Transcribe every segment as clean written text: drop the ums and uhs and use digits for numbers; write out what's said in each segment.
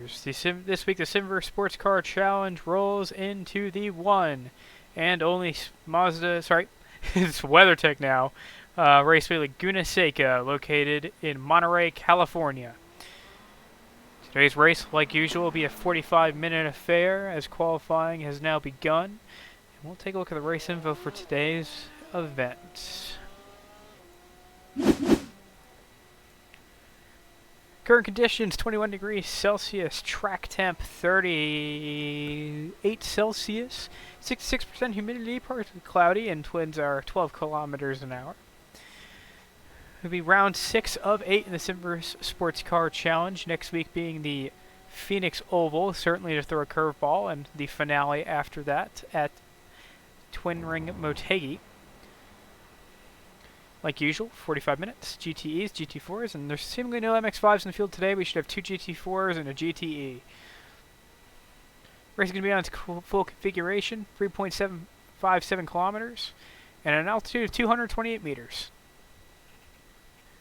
This week, the Simverse Sports Car Challenge rolls into the one and only Mazda, sorry, it's WeatherTech now, Raceway Laguna Seca, located in Monterey, California. Today's race, like usual, will be a 45-minute affair as qualifying has now begun. And we'll take a look at the race info for today's event. Current conditions, 21 degrees Celsius, track temp 38 Celsius, 66% humidity, partly cloudy, and winds are 12 kilometers an hour. It'll be round 6 of 8 in the Simverse Sports Car Challenge, next week being the Phoenix Oval, certainly to throw a curveball, and the finale after that at Twin Ring Motegi. Like usual, 45 minutes, GTEs, GT4s, and there's seemingly no MX-5s in the field today. We should have 2 GT4s and a GTE. Race is going to be on its full configuration, 3.757 kilometers, and an altitude of 228 meters.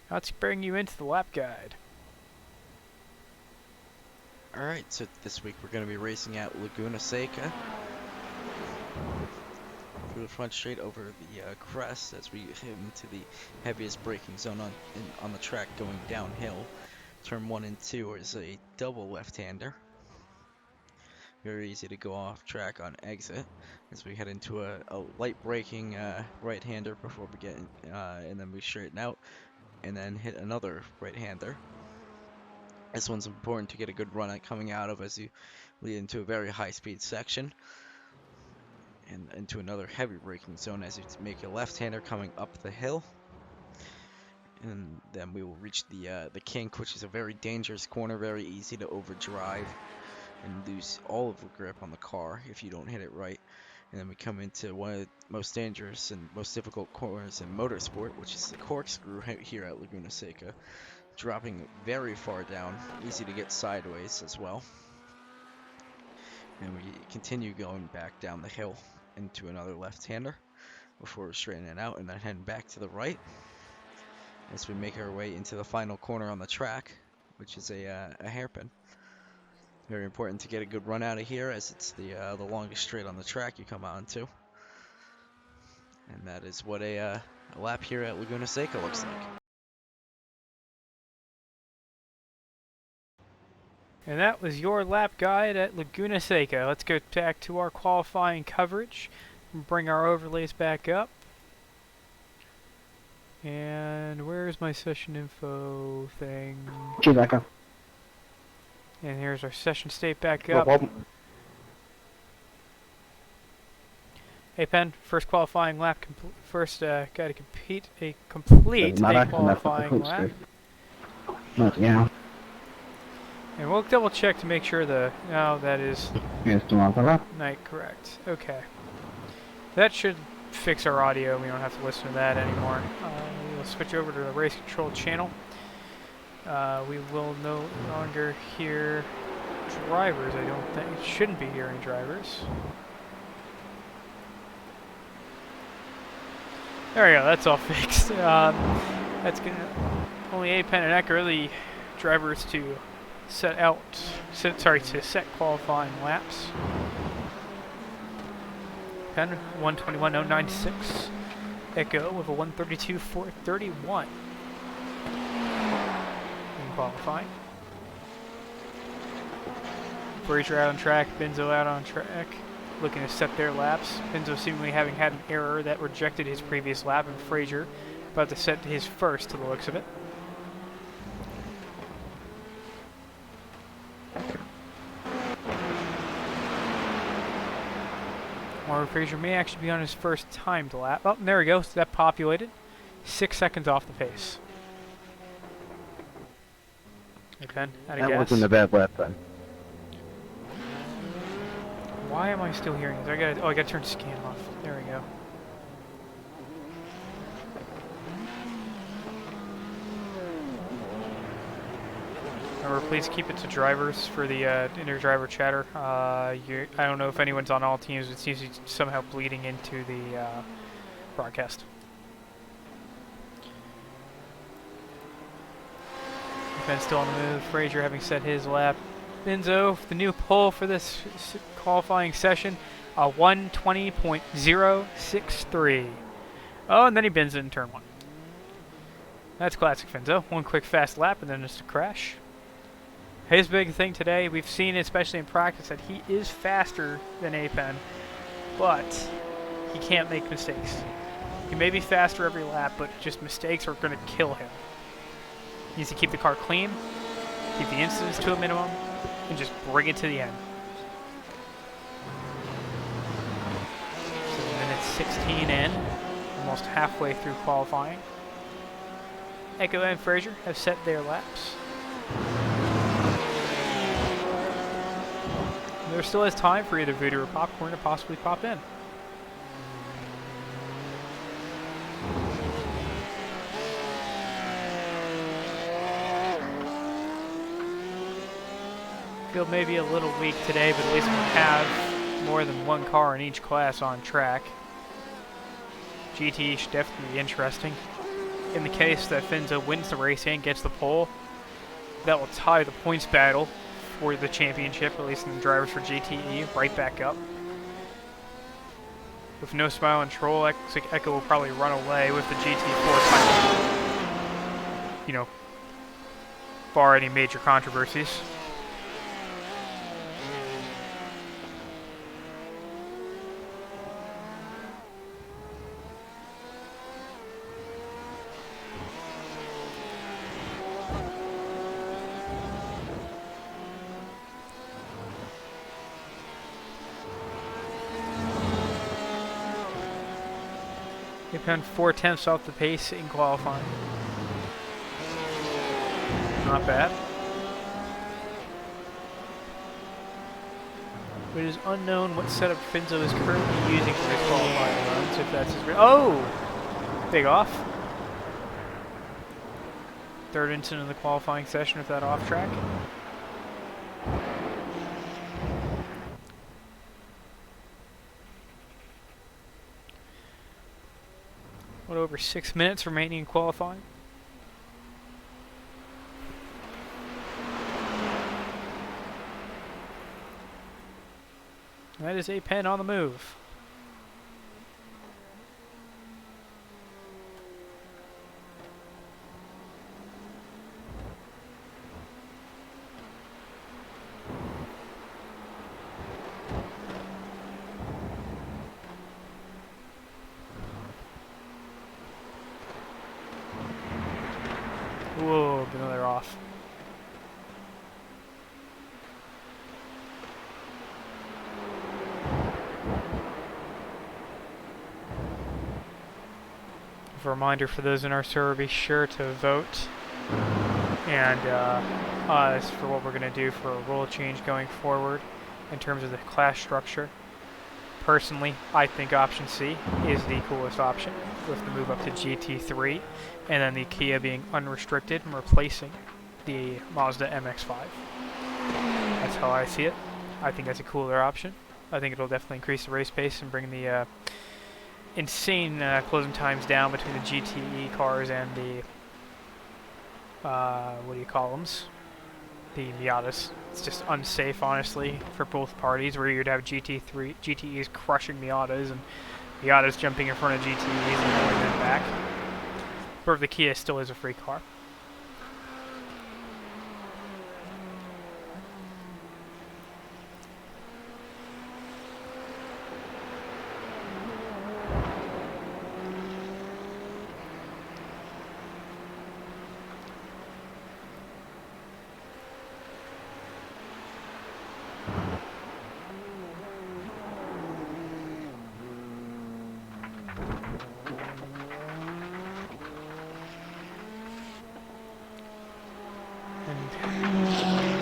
Now let's bring you into the lap guide. Alright, so this week we're going to be racing at Laguna Seca. Through the front straight over the crest as we hit into the heaviest braking zone on the track going downhill. Turn 1 and 2 is a double left-hander. Very easy to go off track on exit as we head into a light braking right-hander before we get in, and then we straighten out and then hit another right-hander. This one's important to get a good run at coming out of as you lead into a very high-speed section. And into another heavy braking zone as you make a left-hander coming up the hill. And then we will reach the kink, which is a very dangerous corner, very easy to overdrive and lose all of the grip on the car if you don't hit it right. And then we come into one of the most dangerous and most difficult corners in motorsport, which is the corkscrew here at Laguna Seca, dropping very far down, easy to get sideways as well. And we continue going back down the hill into another left-hander before straightening it out and then heading back to the right as we make our way into the final corner on the track, which is a hairpin. Very important to get a good run out of here as it's the longest straight on the track you come onto. And that is what a lap here at Laguna Seca looks like. And that was your lap guide at Laguna Seca. Let's go back to our qualifying coverage and bring our overlays back up. And where's my session info thing? Back up. And here's our session state back No up. problem. Hey Pen, first qualifying lap. First, gotta complete a qualifying lap. Yeah. And we'll double check to make sure that is Yes, tomorrow. night correct. Okay. That should fix our audio. We don't have to listen to that anymore. We'll switch over to the race control channel. We will no longer hear drivers. I don't think. Shouldn't be hearing drivers. There we go. That's all fixed. That's gonna only A-Pen and Ecker, the drivers to set qualifying laps. Pen 121.096. Echo with a 132.431 in qualifying. Frazier out on track, Benzo out on track, looking to set their laps. Benzo seemingly having had an error that rejected his previous lap, and Frazier about to set his first to the looks of it. Or Frazier may actually be on his first timed lap. Oh, there we go. So that populated. 6 seconds off the pace. Okay, out of That gas. wasn't a bad lap then. Why am I still hearing this? I gotta turn scan off. There we go. Remember, please keep it to drivers for the inter-driver chatter. I don't know if anyone's on all teams, but it seems to be somehow bleeding into the broadcast. Ben still on the move. Frazier having set his lap. Enzo, the new pole for this qualifying session, 120.063. Oh, and then he bends it in turn 1. That's classic Finzo. One quick fast lap and then just a crash. His big thing today, we've seen, especially in practice, that he is faster than Apen, but he can't make mistakes. He may be faster every lap, but just mistakes are going to kill him. He needs to keep the car clean, keep the incidents to a minimum, and just bring it to the end. So minute 16 in, almost halfway through qualifying. Echo and Fraser have set their laps. There still is time for either Voodoo or Popcorn to possibly pop in. Field may be a little weak today, but at least we have more than one car in each class on track. GT should definitely be interesting. In the case that Finzo wins the race and gets the pole, that will tie the points battle for the championship, at least in the drivers for GTE, right back up. With no smile and troll, looks like Echo will probably run away with the GT4 title. You know, bar any major controversies. They found 4/10 off the pace in qualifying. Not bad. But it is unknown what setup Finzo is currently using for his qualifying runs, if that's his... Oh! Big off. Third incident of the qualifying session with that off track. What, over 6 minutes remaining in qualifying? That is Apen on the move. Whoa, another off. A reminder for those in our server, be sure to vote and us for what we're going to do for a rule change going forward in terms of the class structure. Personally, I think option C is the coolest option, with the move up to GT3, and then the Kia being unrestricted and replacing the Mazda MX-5. That's how I see it. I think that's a cooler option. I think it'll definitely increase the race pace and bring the insane closing times down between the GTE cars and the what do you call them? The Miatas. It's just unsafe, honestly, for both parties, where you'd have GTEs crushing Miatas and Miatas jumping in front of GTEs and pulling them back. But the Kia still is a free car.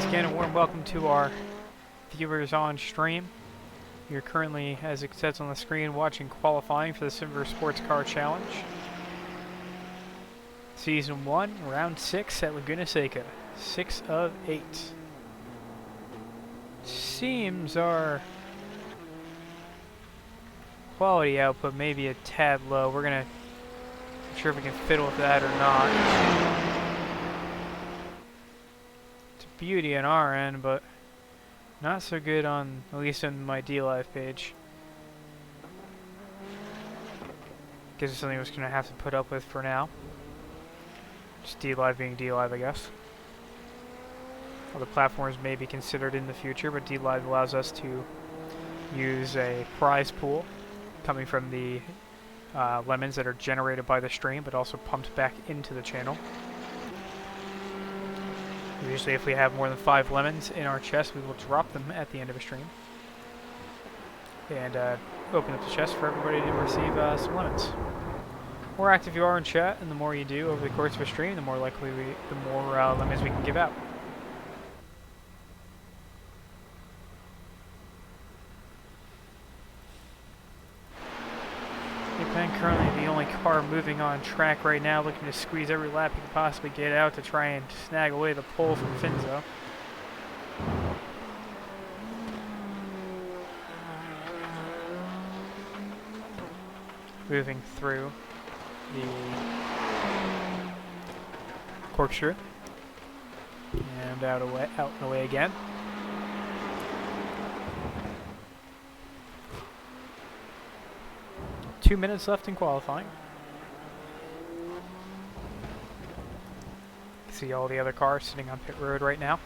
Again, a warm welcome to our viewers on stream. You're currently, as it says on the screen, watching qualifying for the Simverse Sports Car Challenge. Season 1, Round 6 at Laguna Seca. 6 of 8. Seems our quality output may be a tad low. We're gonna... not sure if we can fiddle with that or not. Beauty on our end, but Not so good on, at least on my D-Live page. Guess it's something I was going to have to put up with for now. Just D-Live being D-Live, I guess. Other platforms may be considered in the future, but D-Live allows us to use a prize pool coming from the lemons that are generated by the stream, but also pumped back into the channel. Usually if we have more than 5 lemons in our chest, we will drop them at the end of a stream. And open up the chest for everybody to receive some lemons. The more active you are in chat, and the more you do over the course of a stream, the more likely the more lemons we can give out. Currently the only car moving on track right now, looking to squeeze every lap he can possibly get out to try and snag away the pole from Finzo. Moving through the corkscrew and out and away again. Two minutes left in qualifying. See all the other cars sitting on pit road right now.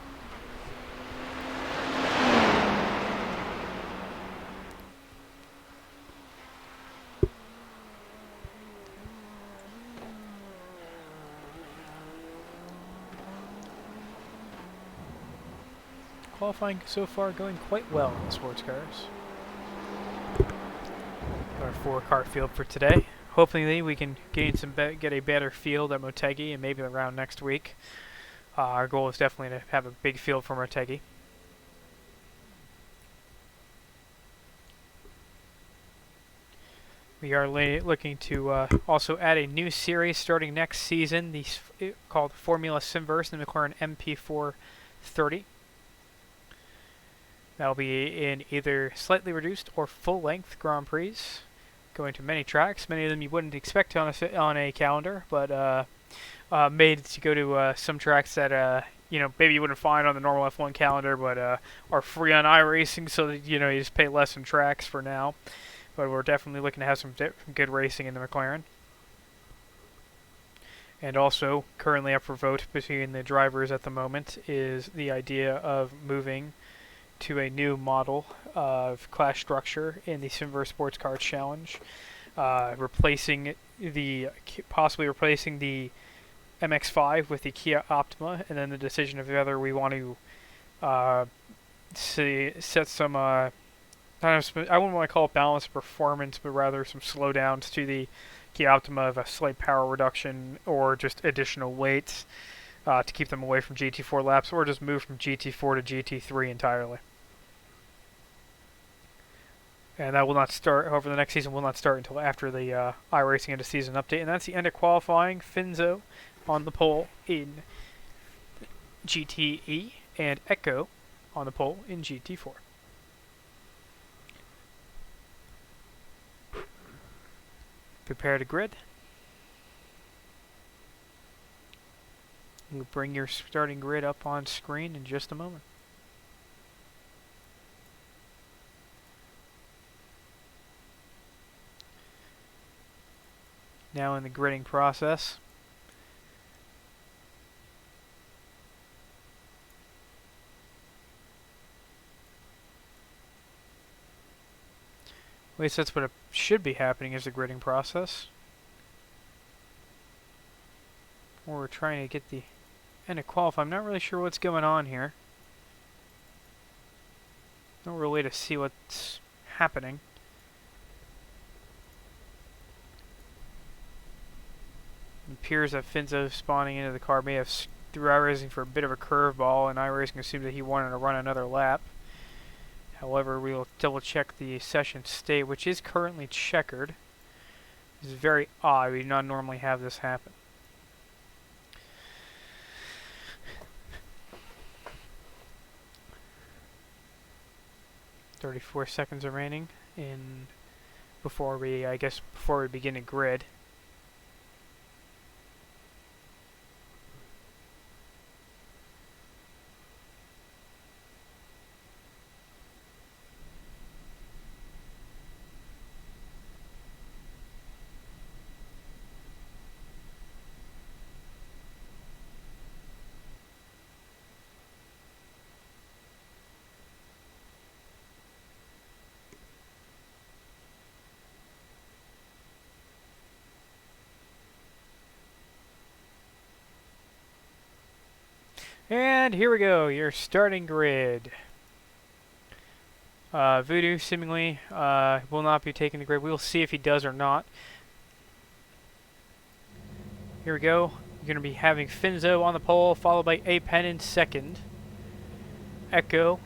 Qualifying so far going quite well in sports cars. Our 4-car field for today. Hopefully we can gain get a better field at Motegi and maybe around next week. Our goal is definitely to have a big field for Motegi. We are looking to also add a new series starting next season, called Formula Simverse in the McLaren MP430. That'll be in either slightly reduced or full-length Grand Prix, going to many tracks. Many of them you wouldn't expect on a calendar, but made to go to some tracks that maybe you wouldn't find on the normal F1 calendar, but are free on iRacing, so that you just pay less in tracks for now. But we're definitely looking to have some good racing in the McLaren. And also, currently up for vote between the drivers at the moment is the idea of moving to a new model of class structure in the Simverse Sports Car Challenge, possibly replacing the MX-5 with the Kia Optima, and then the decision of whether we want to set some I wouldn't want to call it balanced performance, but rather some slowdowns to the Kia Optima of a slight power reduction or just additional weight to keep them away from GT4 laps, or just move from GT4 to GT3 entirely. And that will not start, however, the next season will not start until after the iRacing end of season update. And that's the end of qualifying. Finzo on the pole in GTE, and Echo on the pole in GT4. Prepare to grid. We'll bring your starting grid up on screen in just a moment. Now in the gridding process. At least that's what should be happening, is the gridding process. Or we're trying to get the end of qualify. I'm not really sure what's going on here. No real way to see what's happening. It appears that Finzo spawning into the car may have threw iRacing for a bit of a curveball, and iRacing assumed that he wanted to run another lap. However, we will double check the session state, which is currently checkered. It's very odd. We do not normally have this happen. "34 seconds remaining before we begin a grid. And here we go, your starting grid. Voodoo seemingly will not be taking the grid. We'll see if he does or not. Here we go. You're going to be having Finzo on the pole, followed by Apen in second. Echo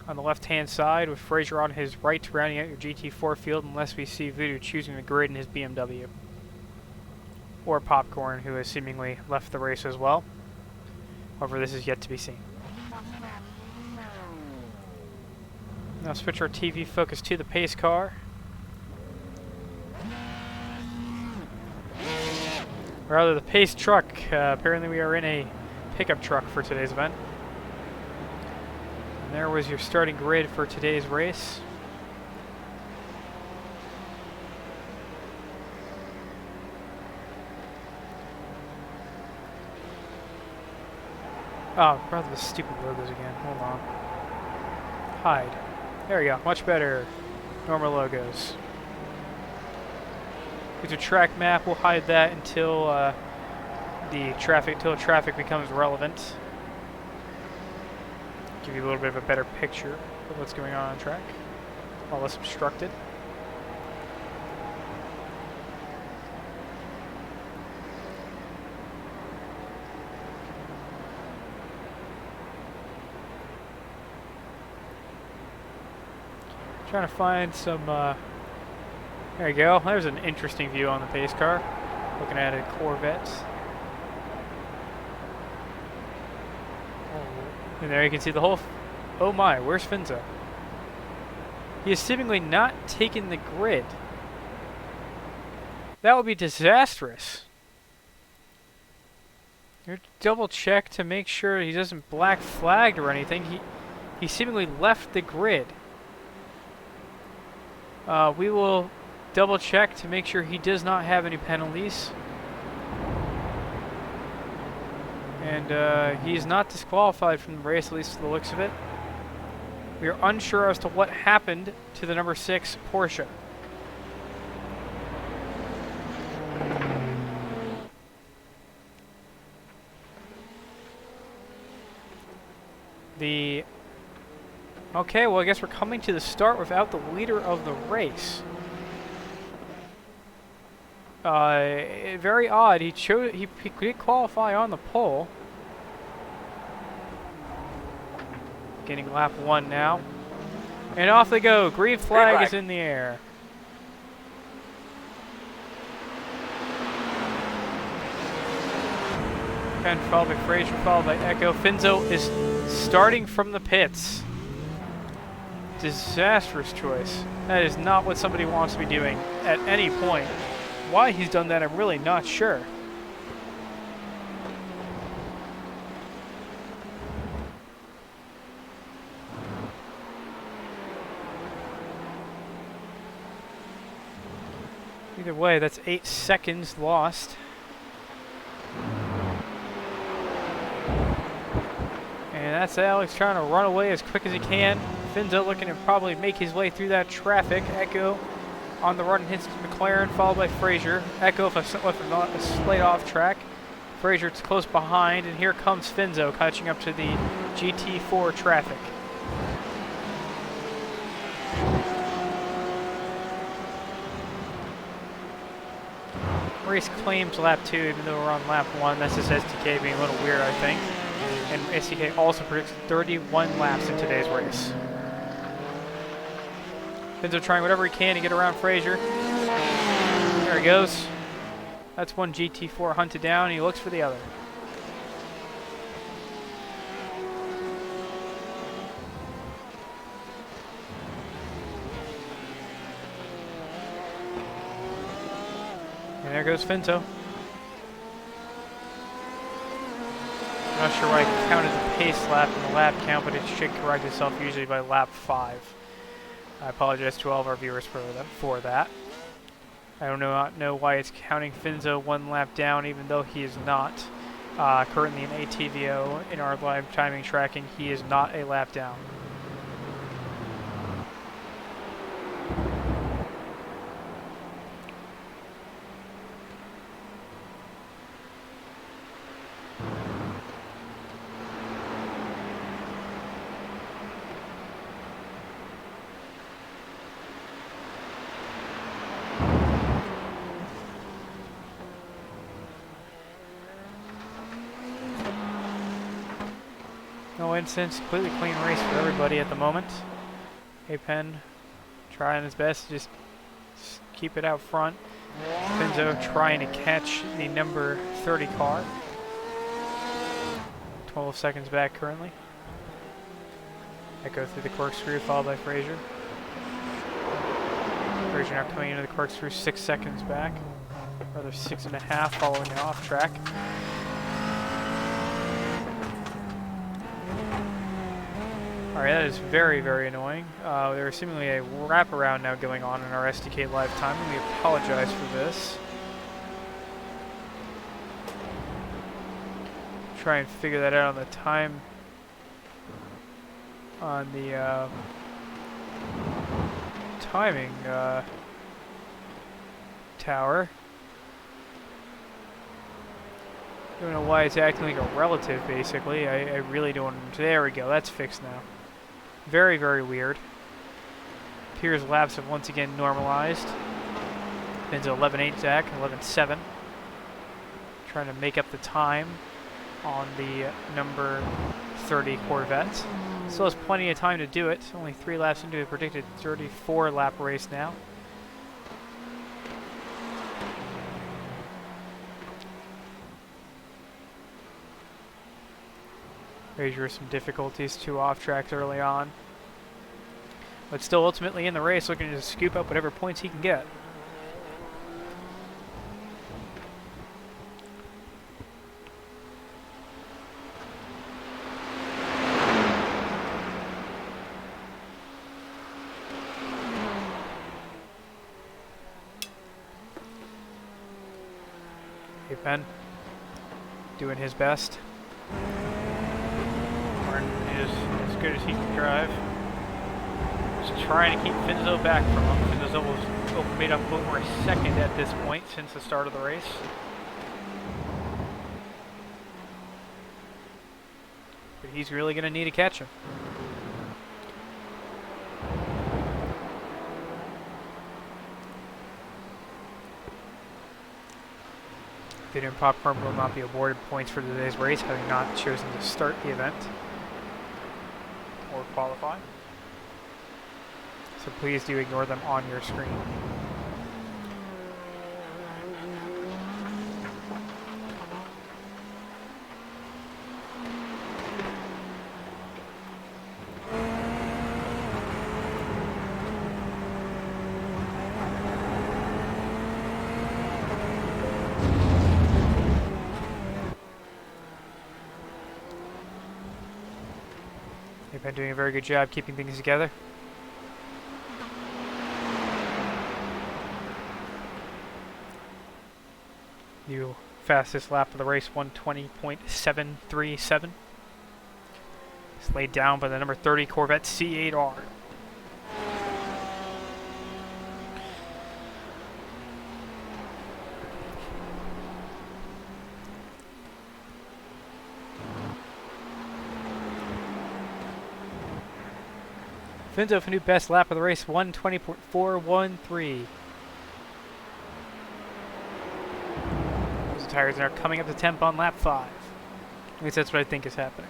on the left-hand side, with Fraser on his right, rounding out your GT4 field, unless we see Voodoo choosing the grid in his BMW. Or Popcorn, who has seemingly left the race as well. However, this is yet to be seen. Now switch our TV focus to the pace car. Rather, the pace truck. Apparently we are in a pickup truck for today's event. And there was your starting grid for today's race. Oh, brother, the stupid logos again. Hold on. Hide. There we go. Much better. Normal logos. Here's your track map. We'll hide that until traffic becomes relevant. Give you a little bit of a better picture of what's going on track. All less obstructed. Trying to find some, there you go. There's an interesting view on the pace car. Looking at a Corvette. And there you can see the whole, oh my, where's Finzo? He is seemingly not taking the grid. That would be disastrous. You double check to make sure he doesn't black flagged or anything. He seemingly left the grid. We will double check to make sure he does not have any penalties. And he is not disqualified from the race, at least to the looks of it. We are unsure as to what happened to the number 6 Porsche. Okay, well I guess we're coming to the start without the leader of the race. Very odd. He did qualify on the pole. Getting lap 1 now. And off they go. Green flag is in the air. Penn followed by Fraser, followed by Echo. Finzo is starting from the pits. Disastrous choice. That is not what somebody wants to be doing at any point. Why he's done that, I'm really not sure. Either way, that's 8 seconds lost. And that's Alex trying to run away as quick as he can. Finzo looking to probably make his way through that traffic. Echo on the run hits McLaren, followed by Fraser. Echo with a slate off track. Fraser close behind, and here comes Finzo catching up to the GT4 traffic. Race claims lap 2, even though we're on lap 1. That's just SDK being a little weird, I think. And SDK also predicts 31 laps in today's race. Finzo trying whatever he can to get around Fraser. There he goes. That's one GT4 hunted down. He looks for the other. And there goes Finzo. I'm not sure why I counted the pace lap in the lap count, but it should correct itself usually by lap 5. I apologize to all of our viewers for that. I do not know why it's counting Finzo 1 lap down, even though he is not currently in ATVO. In our live timing tracking, he is not a lap down. instance, completely clean race for everybody at the moment. A-Pen trying his best to just keep it out front. Finzo trying to catch the number 30 car. 12 seconds back currently. Echo through the corkscrew, followed by Frazier. Frazier now coming into the corkscrew 6 seconds back. Rather 6.5 following the off track. Alright, that is very, very annoying. There is seemingly a wraparound now going on in our SDK live time, and we apologize for this. Try and figure that out on the time on the timing tower. Don't know why it's acting like a relative, basically. I really don't. There we go. That's fixed now. Very, very weird. Appears laps have once again normalized. Benzo 11.8 Zach, 11.7. Trying to make up the time on the number 30 Corvette. Still has plenty of time to do it. Only 3 laps into a predicted 34 lap race now. Frazier some difficulties, 2 off tracks early on. But still ultimately in the race looking to scoop up whatever points he can get. Hey Ben, doing his best. Martin is as good as he can drive. Just trying to keep Finzo back from him. Finzo's almost made up over a second at this point since the start of the race. But he's really going to need to catch him. Video and Popcorn will not be awarded points for today's race, having not chosen to start the event or qualify. So please do ignore them on your screen. They've been doing a very good job keeping things together. New fastest lap of the race, 1:20.737. It's laid down by the number 30 Corvette C8R. Finzo for new best lap of the race, 1:20.413. Those tires are coming up to temp on lap 5. At least that's what I think is happening.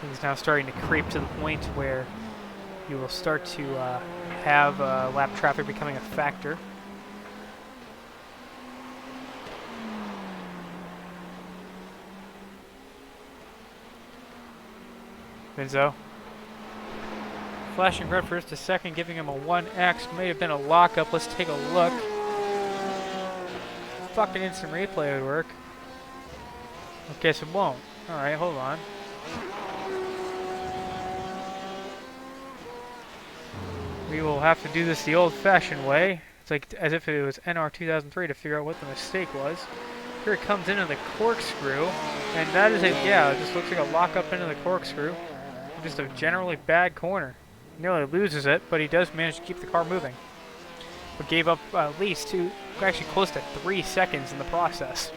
Things now starting to creep to the point where you will start to have lap traffic becoming a factor. Finzo. Flashing red for just a second, giving him a 1X. May have been a lockup. Let's take a look. Fucking instant replay would work. I guess it won't. Alright, hold on. We will have to do this the old-fashioned way. It's like as if it was NR 2003 to figure out what the mistake was. Here it comes into the corkscrew, and that is a, yeah, it just looks like a lockup into the corkscrew. Just a generally bad corner. Nearly loses it, but he does manage to keep the car moving. But gave up at least actually close to 3 seconds in the process.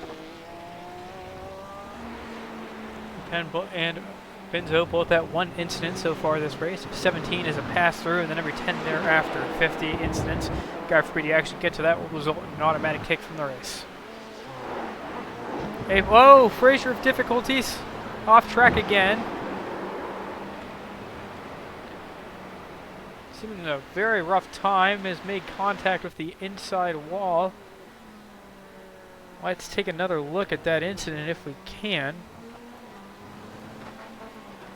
And Finzo both at 1 incident so far this race. 17 is a pass-through, and then every 10 thereafter. 50 incidents. God forbid you actually get to that will result in an automatic kick from the race. Hey, whoa! Frazier of difficulties. Off track again. Seeming a very rough time, has made contact with the inside wall. Let's take another look at that incident if we can.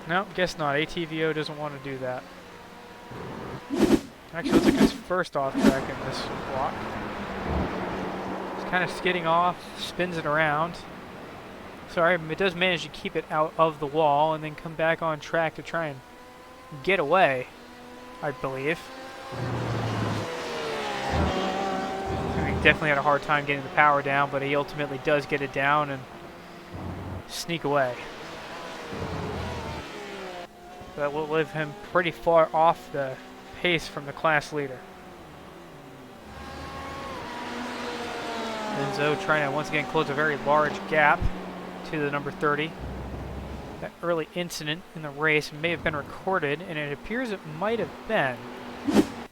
No, guess not. ATVO doesn't want to do that. Actually, let's look at his first off track in this block. He's kind of skidding off, spins it around. Sorry, it does manage to keep it out of the wall and then come back on track to try and get away, I believe. He definitely had a hard time getting the power down, but he ultimately does get it down and sneak away. That will leave him pretty far off the pace from the class leader. Enzo trying to once again close a very large gap to the number 30. That early incident in the race may have been recorded, and it appears it might have been.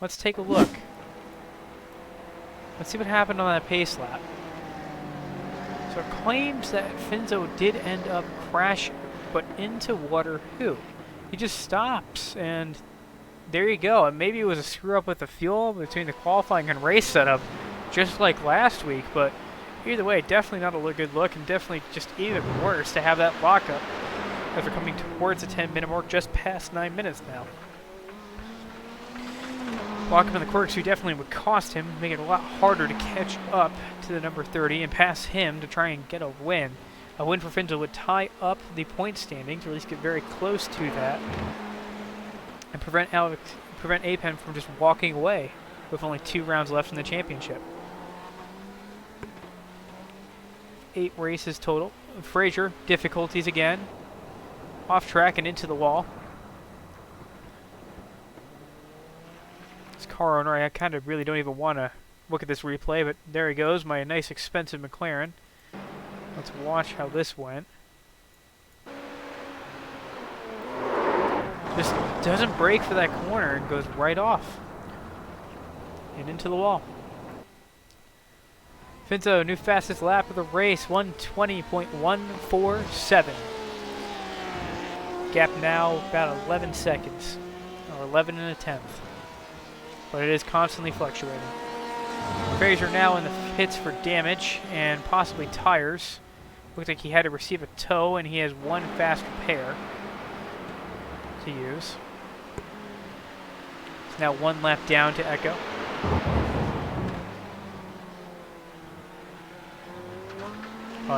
Let's take a look. Let's see what happened on that pace lap. So it claims that Finzo did end up crashing, but into water who? He just stops, and there you go. And maybe it was a screw up with the fuel between the qualifying and race setup, just like last week. But either way, definitely not a good look, and definitely just even worse to have that lockup as we're coming towards the 10-minute mark, just past 9 minutes now. Lockup in the quirks, who definitely would cost him, make it a lot harder to catch up to the number 30 and pass him to try and get a win. A win for Finzo would tie up the point standings, or at least get very close to that, and prevent Apen from just walking away with only 2 rounds left in the championship. 8 races total. Frazier, difficulties again. Off track and into the wall. This car owner, I kind of really don't even want to look at this replay, but there he goes, my nice expensive McLaren. Let's watch how this went. Just doesn't brake for that corner and goes right off. And into the wall. Finzo, new fastest lap of the race, 1:20.147. Gap now about 11 seconds, or 11 and a tenth. But it is constantly fluctuating. Frazier now in the pits for damage and possibly tires. Looks like he had to receive a tow, and he has 1 fast repair to use. It's now 1 lap down to Echo.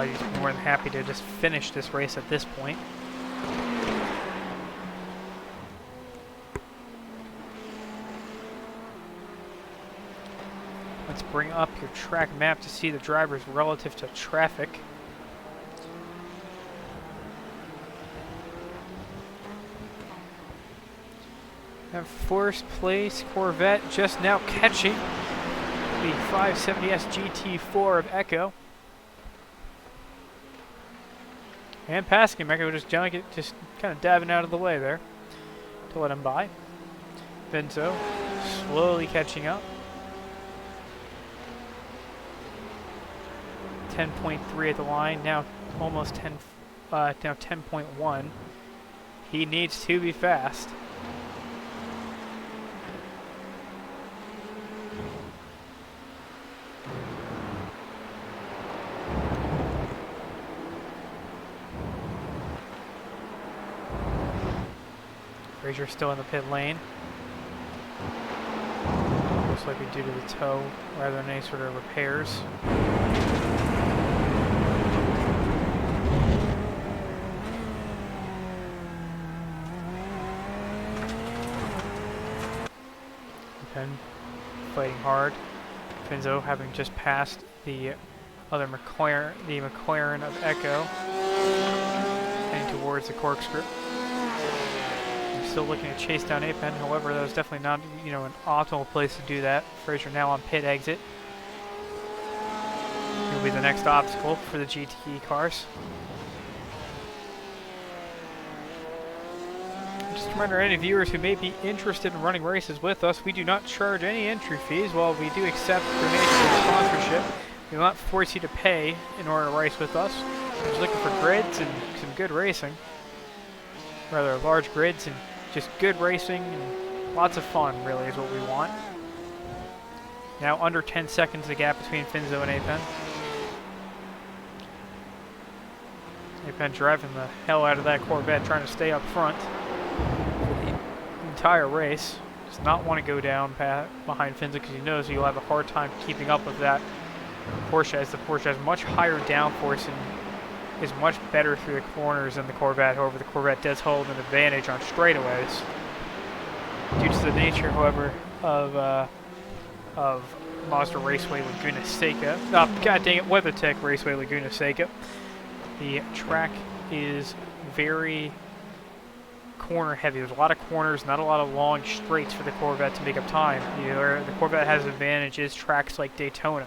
He's more than happy to just finish this race at this point. Let's bring up your track map to see the drivers relative to traffic. At first place, Corvette just now catching the 570S GT4 of Echo. And passing him. Echo just kind of dabbing out of the way there to let him by. Finzo slowly catching up. 10.3 at the line, now almost 10, now 10.1. He needs to be fast. Frazier still in the pit lane. Most likely due to the tow rather than any sort of repairs. Pen fighting hard. Finzo having just passed the other McLaren, the McLaren of Echo, heading towards the corkscrew. Still looking to chase down Apen, however, that was definitely not, an optimal place to do that. Frazier now on pit exit. He'll be the next obstacle for the GTE cars. reminder to any viewers who may be interested in running races with us, we do not charge any entry fees. While we do accept donations and sponsorship, we will not force you to pay in order to race with us. We're just looking for grids and some good racing. Rather large grids and just good racing and lots of fun, really, is what we want. Now under 10 seconds the gap between Finzo and Apen. Apen driving the hell out of that Corvette, trying to stay up front for the entire race. Does not want to go down behind Finzo because he knows he'll have a hard time keeping up with that Porsche, as the Porsche has much higher downforce and is much better through the corners than the Corvette. However, the Corvette does hold an advantage on straightaways due to the nature, however, of Mazda Raceway Laguna Seca. Oh, god dang it, WeatherTech Raceway Laguna Seca. The track is very corner heavy. There's a lot of corners, not a lot of long straights for the Corvette to make up time. The Corvette has advantages tracks like Daytona,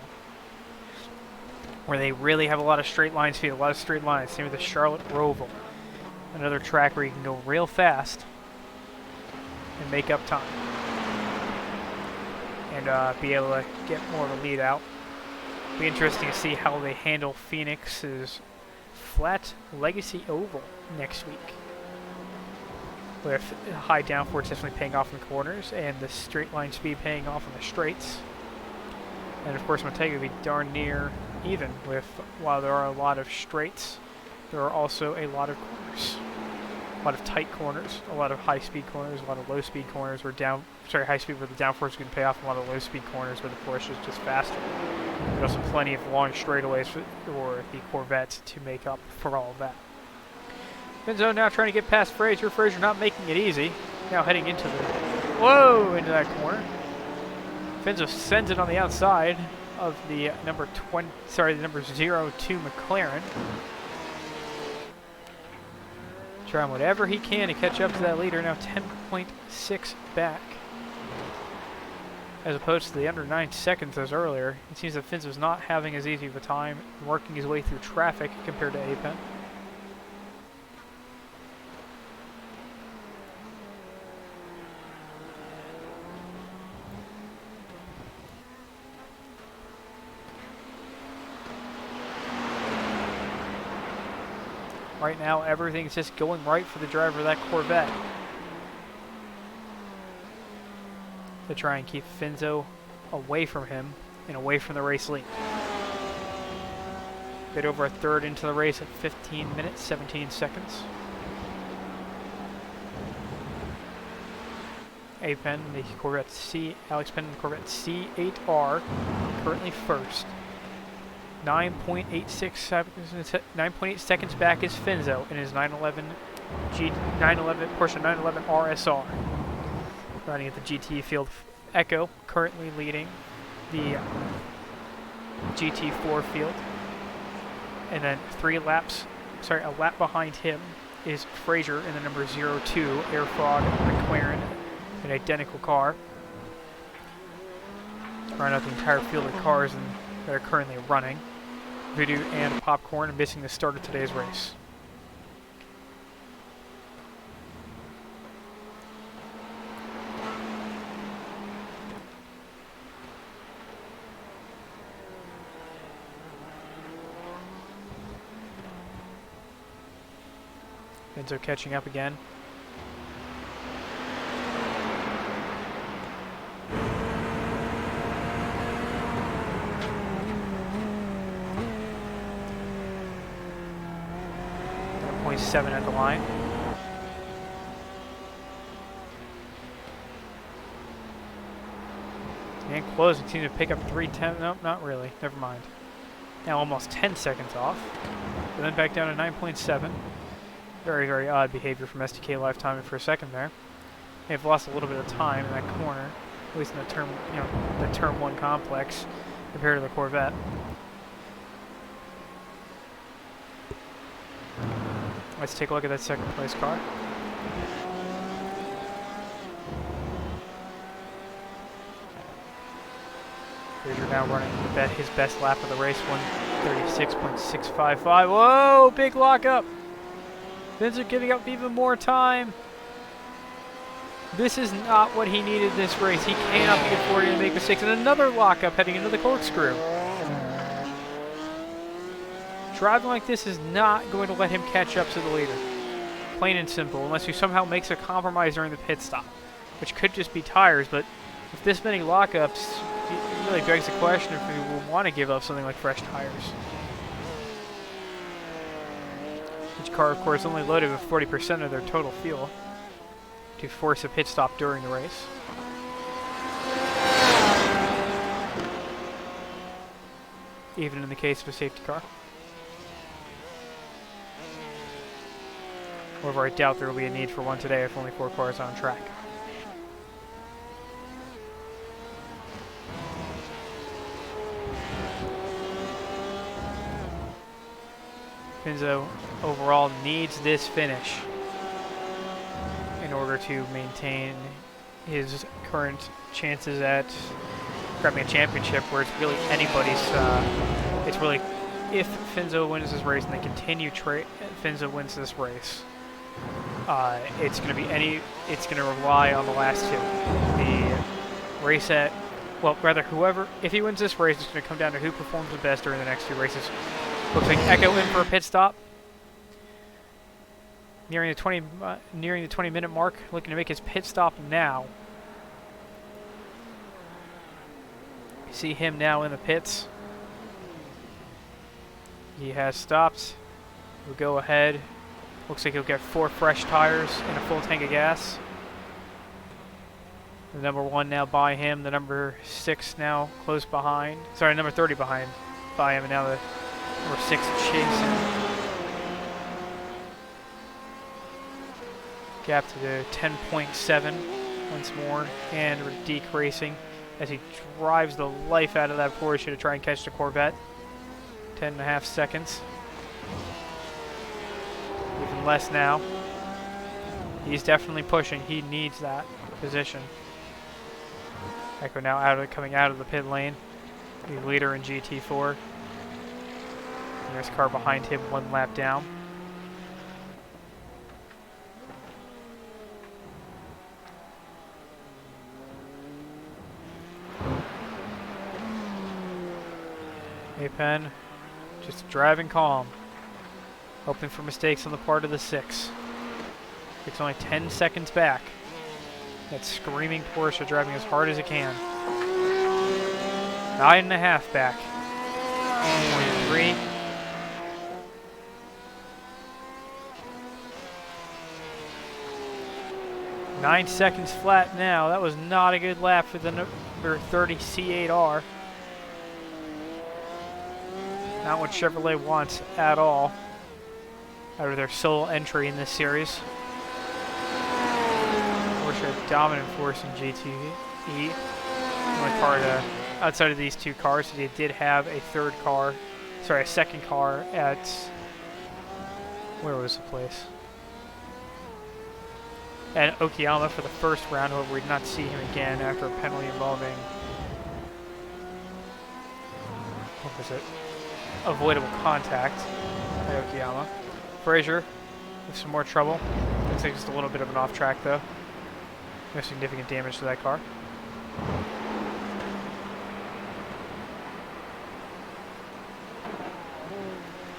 where they really have a lot of straight line speed, a lot of straight lines. Same with the Charlotte Roval, another track where you can go real fast and make up time and be able to get more of a lead out. Be interesting to see how they handle Phoenix's flat Legacy Oval next week, with high downforce definitely paying off in the corners and the straight line speed paying off in the straights. And of course, Montego will be darn near even with, while there are a lot of straights, there are also a lot of corners. A lot of tight corners, a lot of high-speed corners, a lot of low-speed corners where high-speed where the downforce can pay off, and a lot of low-speed corners where the Porsche is just faster. There's also plenty of long straightaways for the Corvettes to make up for all of that. Finzo now trying to get past Fraser. Fraser not making it easy. Now heading into into that corner. Finzo sends it on the outside of the number 02 McLaren. Trying whatever he can to catch up to that leader, now 10.6 back. As opposed to the under 9 seconds as earlier. It seems that Finzo's not having as easy of a time working his way through traffic compared to Apen. Right now, everything's just going right for the driver of that Corvette to try and keep Finzo away from him and away from the race lead. Bit over a third into the race at 15 minutes, 17 seconds. Apen, the Corvette C, Alex Penn, the Corvette C8R, currently first. 9.8 seconds back is Finzo in his 911 Porsche 911 RSR. Running at the GT field, Echo currently leading the GT4 field. And then a lap behind him is Fraser in the number 02 Airfrog McLaren, an identical car. Running out the entire field of cars that are currently running. Voodoo and Popcorn missing the start of today's race. Finzo catching up again. .7 at the line. And closing, seems to pick up 3:10. Nope, not really. Never mind. Now almost 10 seconds off. But then back down to 9.7. Very, very odd behavior from SDK Lifetime for a second there. They've lost a little bit of time in that corner, at least in the turn 1 complex compared to the Corvette. Let's take a look at that second place car. Fraser now running his best lap of the race, 1:36.655. Whoa, big lockup! Finzo giving up even more time. This is not what he needed this race. He cannot be affording to make mistakes. And another lockup heading into the corkscrew. Driving like this is not going to let him catch up to the leader. Plain and simple, unless he somehow makes a compromise during the pit stop, which could just be tires, but with this many lockups, it really begs the question if we will want to give up something like fresh tires. Each car, of course, only loaded with 40% of their total fuel to force a pit stop during the race. Even in the case of a safety car. However, I doubt there will be a need for one today if only 4 cars are on track. Finzo overall needs this finish in order to maintain his current chances at grabbing a championship, where it's really anybody's. It's really, if Finzo wins this race and they continue Finzo wins this race, it's going to be it's going to rely on the last two. The race at, well, rather whoever, if he wins this race, it's going to come down to who performs the best during the next 2 races. Looks like Echo in for a pit stop. Nearing the 20-minute mark, looking to make his pit stop now. You see him now in the pits. He has stopped. We'll go ahead. Looks like he'll get 4 fresh tires and a full tank of gas. The number 1 now by him. The number 6 now close behind. Sorry, number 30 behind by him, and now the number 6 chasing. Gap to the 10.7 once more, and we're decreasing as he drives the life out of that Porsche to try and catch the Corvette. 10.5 seconds. Even less now. He's definitely pushing. He needs that position. Echo now coming out of the pit lane. The leader in GT4. Nearest car behind him, 1 lap down. Apen just driving calm, hoping for mistakes on the part of the 6. It's only 10 seconds back. That screaming Porsche driving as hard as it can. 9.5 back. 23. Nine seconds flat now. That was not a good lap for the number 30 C8R. Not what Chevrolet wants at all out of their sole entry in this series. Porsche dominant force in GTE. Only car outside of these 2 cars, so they did have a second car at, where was the place? At Okayama for the first round. However, we did not see him again after a penalty involving, what was it? Avoidable contact by Okayama. Frazier with some more trouble. Looks like just a little bit of an off track though. No significant damage to that car.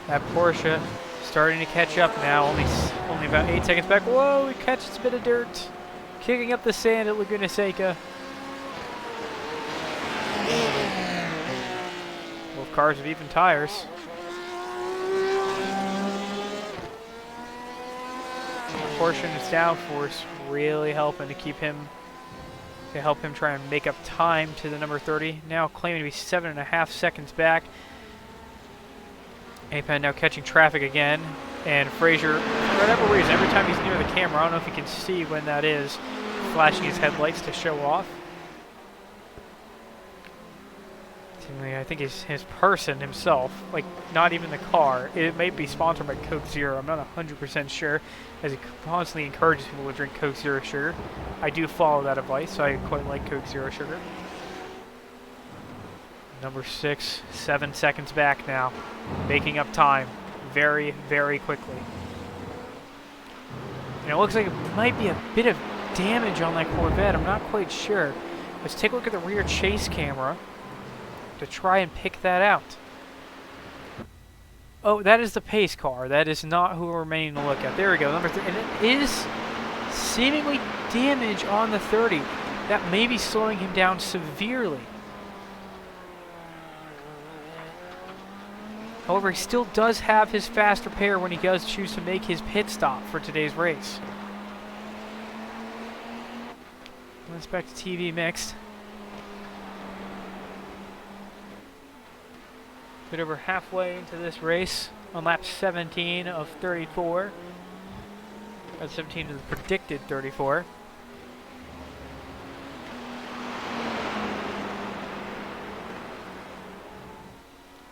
That Porsche starting to catch up now. Only about 8 seconds back. Whoa, he catches a bit of dirt. Kicking up the sand at Laguna Seca. Both cars have even tires. Porsche and his downforce really helping to help him try and make up time to the number 30. Now claiming to be 7.5 seconds back. Apen now catching traffic again. And Frazier, for whatever reason, every time he's near the camera, I don't know if you can see when that is, flashing his headlights to show off. I think his person himself, like not even the car. It may be sponsored by Coke Zero. I'm not 100% sure, as he constantly encourages people to drink Coke Zero Sugar. I do follow that advice, so I quite like Coke Zero Sugar. Number 6, 7 seconds back now, making up time very, very quickly. And it looks like it might be a bit of damage on that Corvette. I'm not quite sure. Let's take a look at the rear chase camera to try and pick that out. Oh, that is the pace car. That is not who we're remaining to look at. There we go, number 3. And it is seemingly damage on the 30. That may be slowing him down severely. However, he still does have his fast repair when he does choose to make his pit stop for today's race. Let's back to TV mixed. Bit over halfway into this race on lap 17 of 34. Lap 17 is the predicted 34.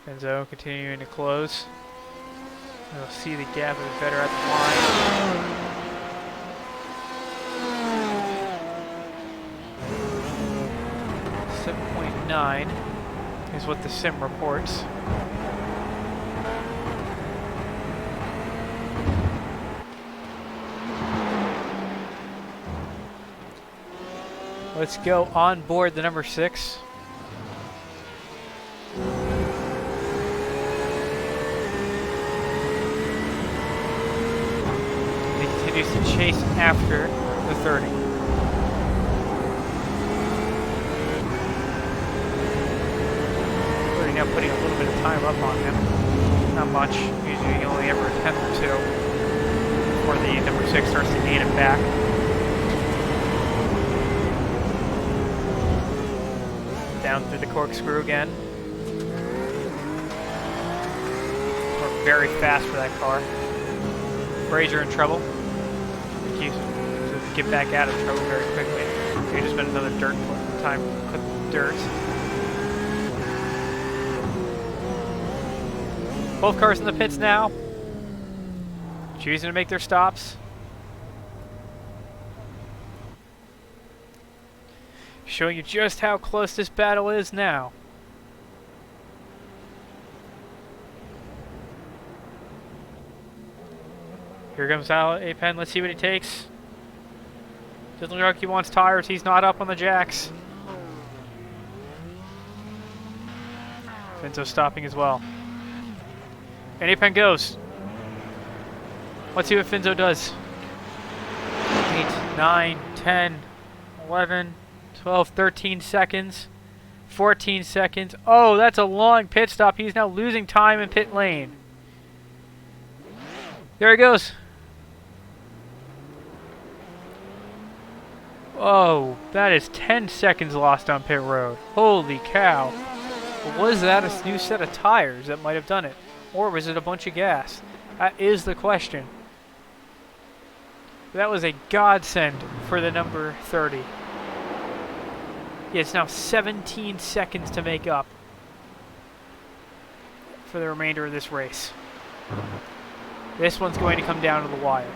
Enzo continuing to close. We'll see the gap a bit better at the line. 7.9 is what the sim reports. Let's go on board the number 6. To chase after the 30. We're now putting a little bit of time up on him. Not much. Usually only ever a tenth or two before the number 6 starts to gain him back. Down through the corkscrew again. We're very fast for that car. Brazier in trouble. To get back out of trouble very quickly. We just spent another time with dirt. Both cars in the pits now. Choosing to make their stops. Showing you just how close this battle is now. Here comes Al Apen. Let's see what he takes. Doesn't look like he wants tires. He's not up on the jacks. Finzo's stopping as well. And Apen goes. Let's see what Finzo does. 8, 9, 10, 11, 12, 13 seconds. 14 seconds. Oh, that's a long pit stop. He's now losing time in pit lane. There he goes. Oh, that is 10 seconds lost on pit road. Holy cow. Was that a new set of tires that might have done it? Or was it a bunch of gas? That is the question. That was a godsend for the number 30. Yeah, it's now 17 seconds to make up for the remainder of this race. This one's going to come down to the wire.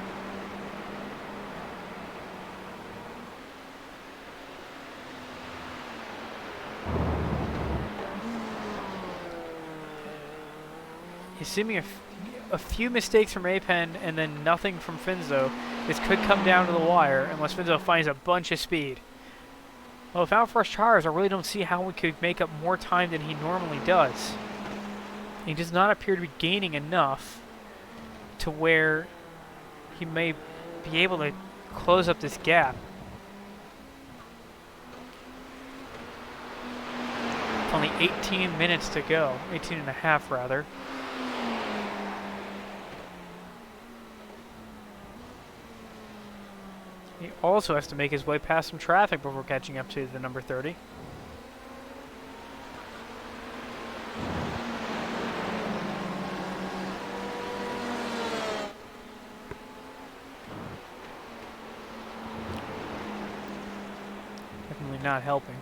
Assuming a few mistakes from Apen and then nothing from Finzo, this could come down to the wire unless Finzo finds a bunch of speed. Well, without fresh tires, I really don't see how we could make up more time than he normally does. He does not appear to be gaining enough to where he may be able to close up this gap. It's only 18 minutes to go. 18 and a half, rather. He also has to make his way past some traffic before catching up to the number 30. Definitely not helping.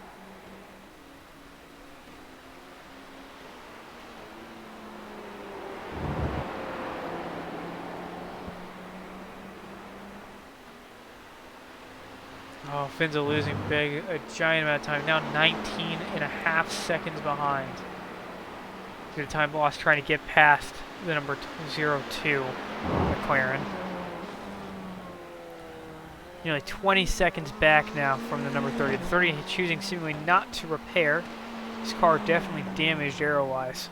Oh, Finzo losing a giant amount of time. Now 19 and a half seconds behind. Due to time lost trying to get past the number 02 McLaren. nearly 20 seconds back now from the number 30. The 30 choosing seemingly not to repair. This car definitely damaged aero-wise.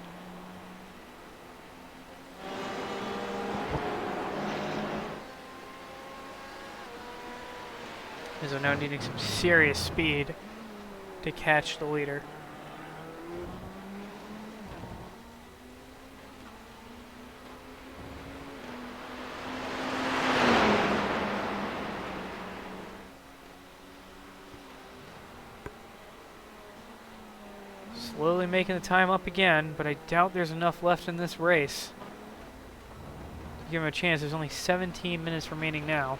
As we're now needing some serious speed to catch the leader. Slowly making the time up again, but I doubt there's enough left in this race to give him a chance. There's only 17 minutes remaining now.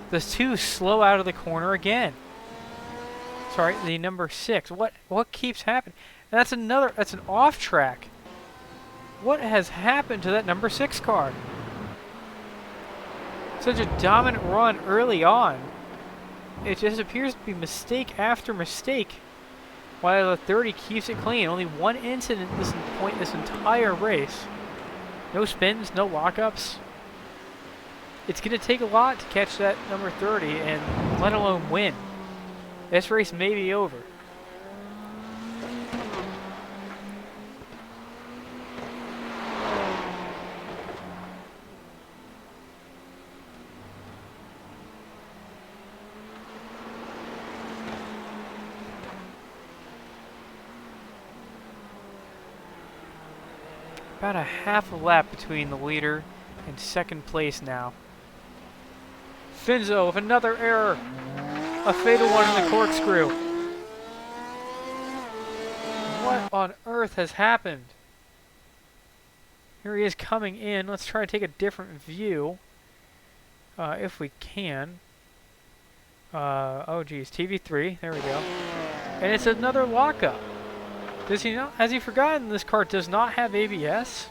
Those two slow out of the corner again. Sorry, the number 6. What keeps happening? And that's an off track. What has happened to that number 6 car? Such a dominant run early on. It just appears to be mistake after mistake, while the 30 keeps it clean. Only one incident this entire race. No spins, no lockups. It's going to take a lot to catch that number 30 and let alone win. This race may be over. About a half a lap between the leader and second place now. Finzo with another error. A fatal one in the corkscrew. What on earth has happened? Here he is coming in. Let's try to take a different view. If we can. Oh geez, TV3. There we go. And it's another lockup. Does he not? Has he forgotten this car does not have ABS?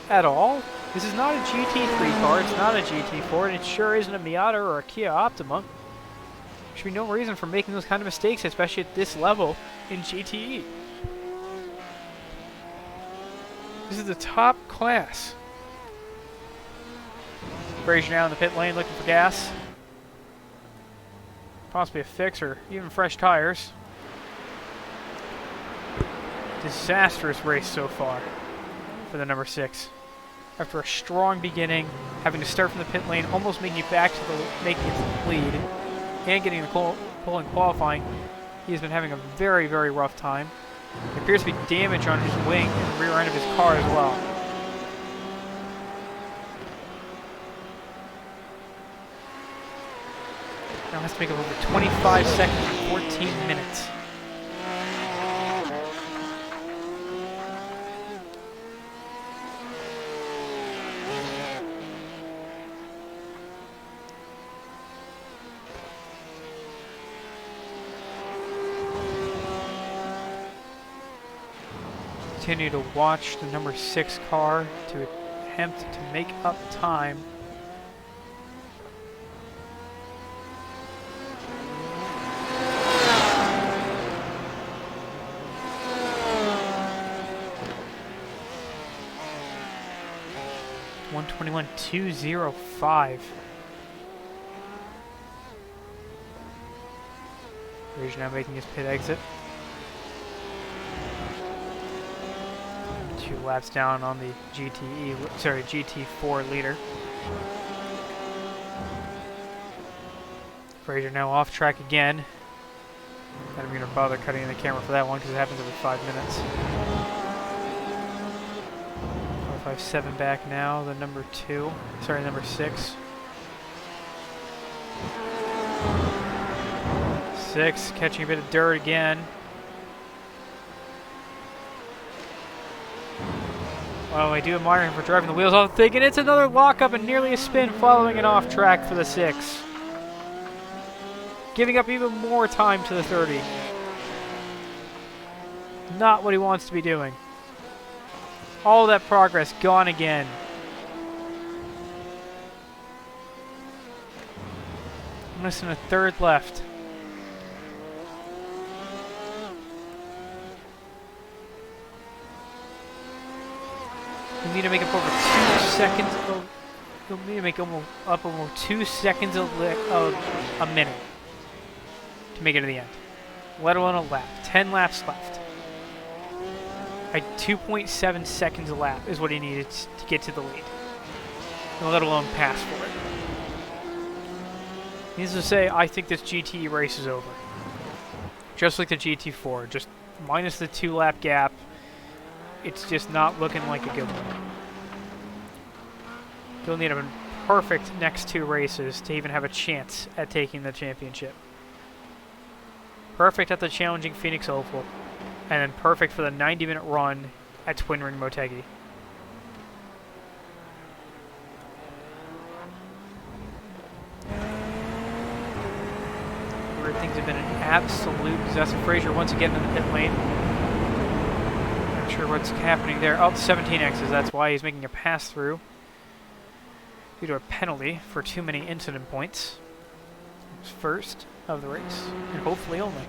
At all? This is not a GT3 car, it's not a GT4, and it sure isn't a Miata or a Kia Optima. There should be no reason for making those kind of mistakes, especially at this level in GTE. This is the top class. Frazier now in the pit lane looking for gas. Possibly a fix or even fresh tires. Disastrous race so far for the number 6. After a strong beginning, having to start from the pit lane, almost making it back to making it to the lead, and getting the pole in qualifying, he has been having a very, very rough time. There appears to be damage on his wing and the rear end of his car as well. Now has to make up over 25 seconds in 14 minutes. Continue to watch the number 6 car to attempt to make up time. .121.205. Rage now making his pit exit. 2 laps down on the GT4 leader. Frazier now off track again. Not even gonna bother cutting in the camera for that one because it happens every 5 minutes. 457 back now, the number 6. 6 catching a bit of dirt again. Well, I do admire him for driving the wheels off the thing, and it's another lockup and nearly a spin following it off track for the 6. Giving up even more time to the 30. Not what he wants to be doing. All that progress gone again. Less than a third left. You'll need to make up over 2 seconds. You'll need to make up over 2 seconds of a minute to make it to the end. Let alone a lap. 10 laps left. 2.7 seconds a lap is what he needed to get to the lead. And let alone pass for it. Needless to say, I think this GT race is over. Just like the GT4, just minus the 2 lap gap, it's just not looking like a good one. You'll need a perfect next 2 races to even have a chance at taking the championship. Perfect at the challenging Phoenix Oval, and then perfect for the 90-minute run at Twin Ring Motegi. Where things have been an absolute disaster. Frazier once again in the pit lane. Not sure what's happening there. Oh, 17Xs, that's why he's making a pass-through due to a penalty for too many incident points. First of the race, and hopefully only.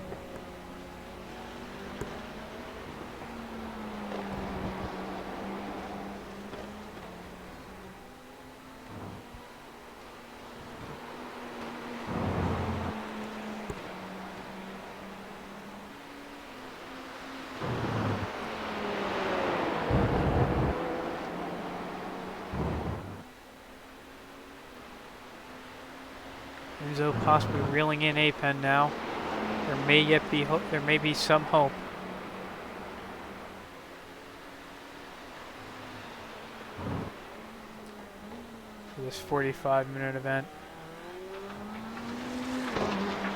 Enzo possibly reeling in A-Pen now. There may be some hope. For this 45-minute event.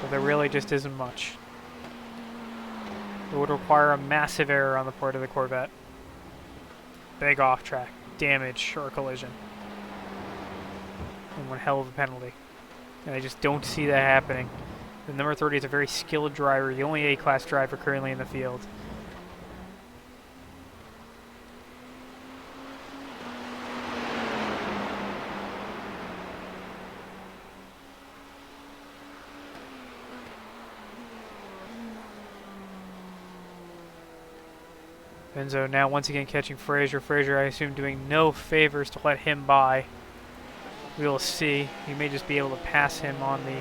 But there really just isn't much. It would require a massive error on the part of the Corvette. Big off-track, damage, or collision. And one hell of a penalty. And I just don't see that happening. The number 30 is a very skilled driver, the only A-class driver currently in the field. Enzo now once again catching Frazier. Frazier, I assume, doing no favors to let him by. We'll see. He may just be able to pass him on the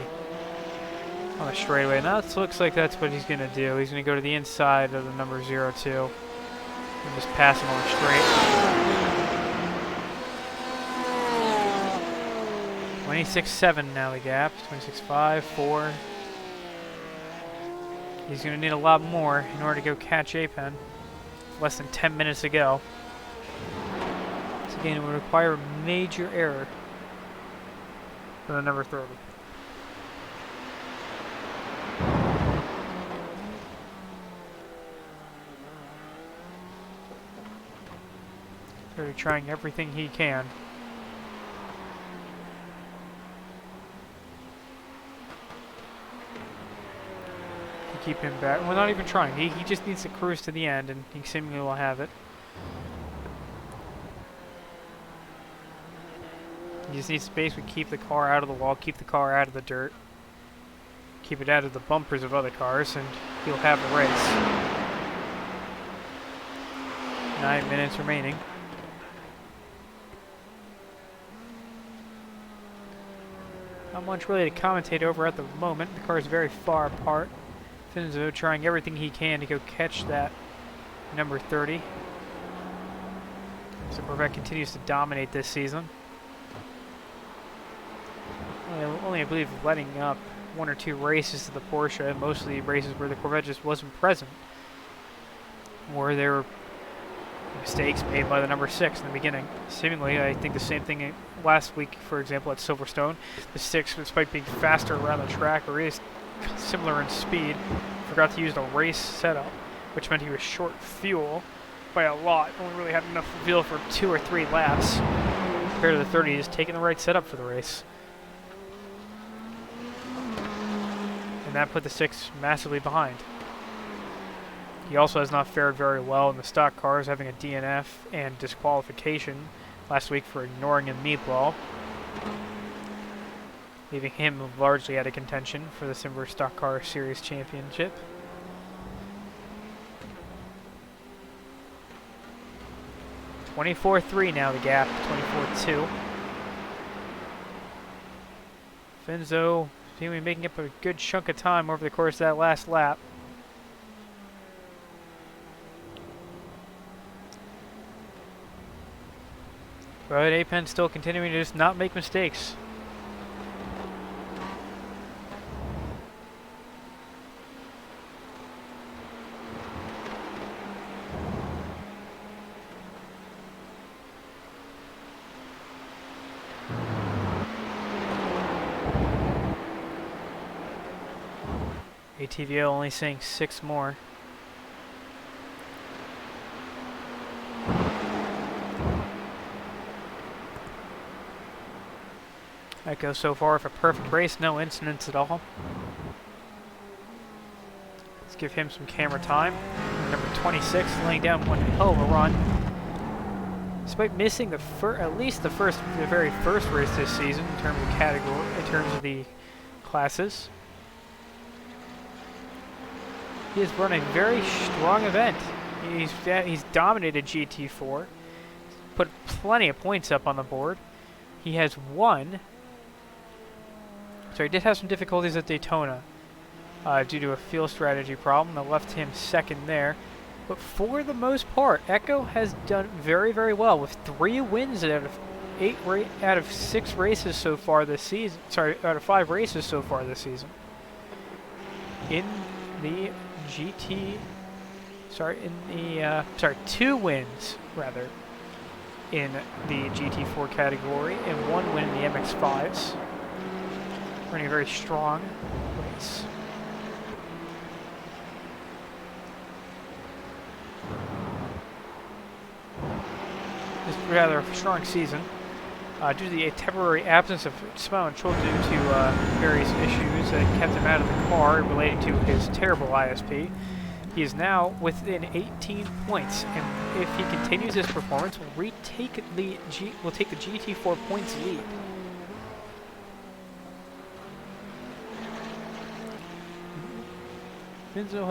straightaway. Now it looks like that's what he's going to do. He's going to go to the inside of the number 02 and just pass him on the straight. 26.7 now the gap. 26.5, 4. He's going to need a lot more in order to go catch A-Pen. Less than 10 minutes to go. So again, it would require a major error for the number 30. They're trying everything he can. To keep him back. Well, not even trying. He just needs to cruise to the end, and he seemingly will have it. He just needs to basically keep the car out of the wall, keep the car out of the dirt, keep it out of the bumpers of other cars, and he'll have the race. 9 minutes remaining. Not much really to commentate over at the moment. The car is very far apart. Finzo trying everything he can to go catch that number 30. So Corvette continues to dominate this season. Only, I believe, letting up 1 or 2 races to the Porsche, and mostly races where the Corvette just wasn't present, or there were mistakes made by the number 6 in the beginning. Seemingly, I think the same thing last week, for example, at Silverstone. The 6, despite being faster around the track, or is similar in speed, forgot to use the race setup, which meant he was short fuel by a lot. Only really had enough fuel for 2 or 3 laps. Compared to the 30, he's taking the right setup for the race. And that put the 6 massively behind. He also has not fared very well in the stock cars, having a DNF and disqualification last week for ignoring a meatball, leaving him largely out of contention for the Simverse Stock Car Series Championship. 24-3 now the gap, 24-2. Finzo seemingly making up a good chunk of time over the course of that last lap. But Apen still continuing to just not make mistakes. ATVO only seeing 6 more. Echo so far for a perfect race, no incidents at all. Let's give him some camera time. Number 26 laying down one hell of a run. Despite missing at least the very first race this season in terms of the classes. He has run a very strong event. He's dominated GT4, put plenty of points up on the board. He has won. So he did have some difficulties at Daytona due to a fuel strategy problem that left him second there. But for the most part, Echo has done very, very well with 3 wins out of 6 races so far this season. Sorry, out of 5 races so far this season. In the GT, 2 wins rather in the GT4 category and 1 win in the MX5s. Running a very strong race. This is rather a strong season. Due to the temporary absence of smell and chill due to various issues that kept him out of the car related to his terrible ISP, he is now within 18 points, and if he continues his performance, will take the GT4 points lead. Finzo